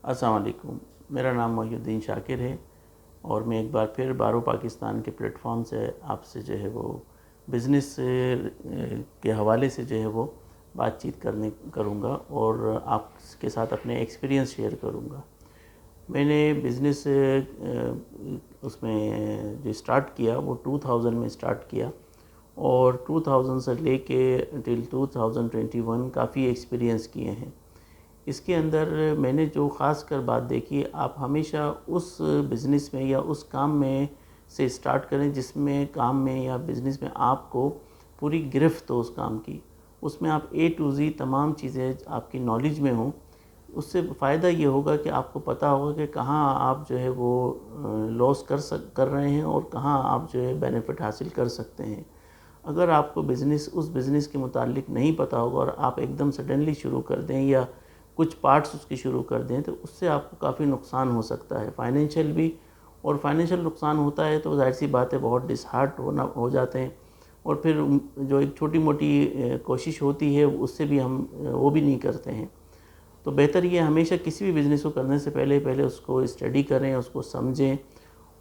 السلام علیکم، میرا نام محی الدین شاکر ہے اور میں ایک بار پھر بارو پاکستان کے پلیٹ فارم سے آپ سے جو ہے وہ بزنس کے حوالے سے جو ہے وہ بات چیت کروں گا اور آپ کے ساتھ اپنے ایکسپیرینس شیئر کروں گا۔ میں نے بزنس اس میں جو اسٹارٹ کیا وہ 2000 میں اسٹارٹ کیا اور 2000 سے لے کے ٹل 2021 کافی ایکسپیرینس کیے ہیں۔ اس کے اندر میں نے جو خاص کر بات دیکھی، آپ ہمیشہ اس بزنس میں یا اس کام میں سے اسٹارٹ کریں جس میں کام میں یا بزنس میں آپ کو پوری گرفت ہو اس کام کی، اس میں آپ A to Z تمام چیزیں آپ کی نالج میں ہوں۔ اس سے فائدہ یہ ہوگا کہ آپ کو پتہ ہوگا کہ کہاں آپ جو ہے وہ لاس کر رہے ہیں اور کہاں آپ جو ہے بینیفٹ حاصل کر سکتے ہیں۔ اگر آپ کو اس بزنس کے متعلق نہیں پتہ ہوگا اور آپ ایک دم سڈنلی شروع کر دیں یا کچھ پارٹس اس کی شروع کر دیں تو اس سے آپ کو کافی نقصان ہو سکتا ہے، فائنینشیل بھی۔ اور فائنینشیل نقصان ہوتا ہے تو ظاہر سی بات ہے بہت ڈسہارٹ ہو جاتے ہیں اور پھر جو ایک چھوٹی موٹی کوشش ہوتی ہے اس سے بھی ہم وہ بھی نہیں کرتے ہیں۔ تو بہتر یہ ہمیشہ کسی بھی بزنس کو کرنے سے پہلے اس کو اسٹڈی کریں، اس کو سمجھیں۔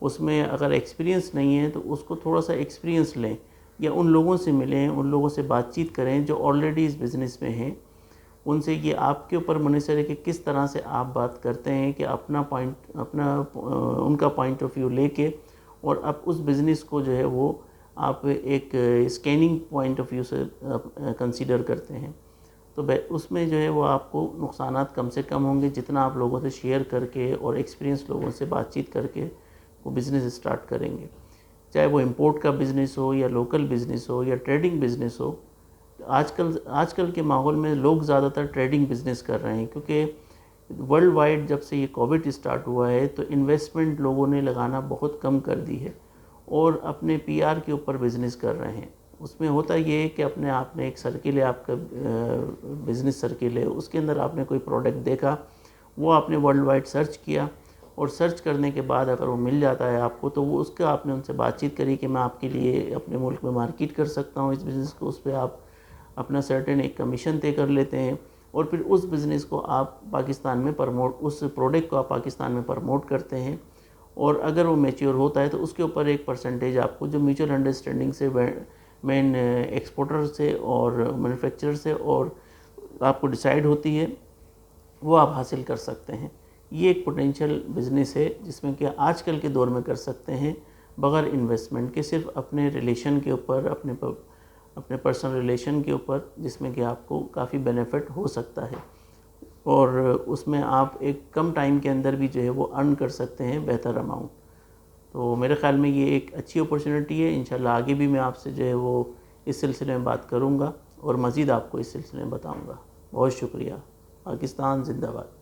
اس میں اگر ایکسپیرینس نہیں ہے تو اس کو تھوڑا سا ایکسپیرینس لیں یا ان لوگوں سے ملیں، ان لوگوں سے بات چیت کریں جو آلریڈی اس بزنس میں ہیں۔ ان سے یہ آپ کے اوپر منحصر ہے کہ کس طرح سے آپ بات کرتے ہیں کہ ان کا پوائنٹ آف ویو لے کے اور اب اس بزنس کو جو ہے وہ آپ ایک اسکیننگ پوائنٹ آف ویو سے کنسیڈر کرتے ہیں۔ تو اس میں جو ہے وہ آپ کو نقصانات کم سے کم ہوں گے جتنا آپ لوگوں سے شیئر کر کے اور ایکسپیرینس لوگوں سے بات چیت کر کے وہ بزنس اسٹارٹ کریں گے، چاہے وہ امپورٹ کا بزنس ہو یا لوکل بزنس ہو یا ٹریڈنگ بزنس ہو۔ آج کل کے ماحول میں لوگ زیادہ تر ٹریڈنگ بزنس کر رہے ہیں کیونکہ ورلڈ وائڈ جب سے یہ کووڈ اسٹارٹ ہوا ہے تو انویسٹمنٹ لوگوں نے لگانا بہت کم کر دی ہے اور اپنے PR کے اوپر بزنس کر رہے ہیں۔ اس میں ہوتا یہ ہے کہ اپنے آپ نے ایک سرکل ہے، آپ کا بزنس سرکل ہے، اس کے اندر آپ نے کوئی پروڈکٹ دیکھا، وہ آپ نے ورلڈ وائڈ سرچ کیا اور سرچ کرنے کے بعد اگر وہ مل جاتا ہے آپ کو تو وہ اس کا آپ نے ان سے بات چیت کری کہ میں آپ کے لیے اپنے ملک میں مارکیٹ کر سکتا ہوں اس بزنس کو۔ اس پہ آپ اپنا سرٹن ایک کمیشن طے کر لیتے ہیں اور پھر اس بزنس کو آپ پاکستان میں اس پروڈکٹ کو آپ پاکستان میں پروموٹ کرتے ہیں اور اگر وہ میچور ہوتا ہے تو اس کے اوپر ایک پرسنٹیج آپ کو جو میوچل انڈرسٹینڈنگ سے مین ایکسپورٹر سے اور مینوفیکچرر سے اور آپ کو ڈیسائیڈ ہوتی ہے وہ آپ حاصل کر سکتے ہیں۔ یہ ایک پوٹینشیل بزنس ہے جس میں کہ آج کل کے دور میں کر سکتے ہیں بغیر انویسٹمنٹ کے، صرف اپنے ریلیشن کے اوپر، اپنے پرسنل ریلیشن کے اوپر، جس میں کہ آپ کو کافی بینیفٹ ہو سکتا ہے اور اس میں آپ ایک کم ٹائم کے اندر بھی جو ہے وہ ارن کر سکتے ہیں بہتر اماؤنٹ۔ تو میرے خیال میں یہ ایک اچھی اپورچونٹی ہے۔ انشاءاللہ آگے بھی میں آپ سے جو ہے وہ اس سلسلے میں بات کروں گا اور مزید آپ کو اس سلسلے میں بتاؤں گا۔ بہت شکریہ۔ پاکستان زندہ باد۔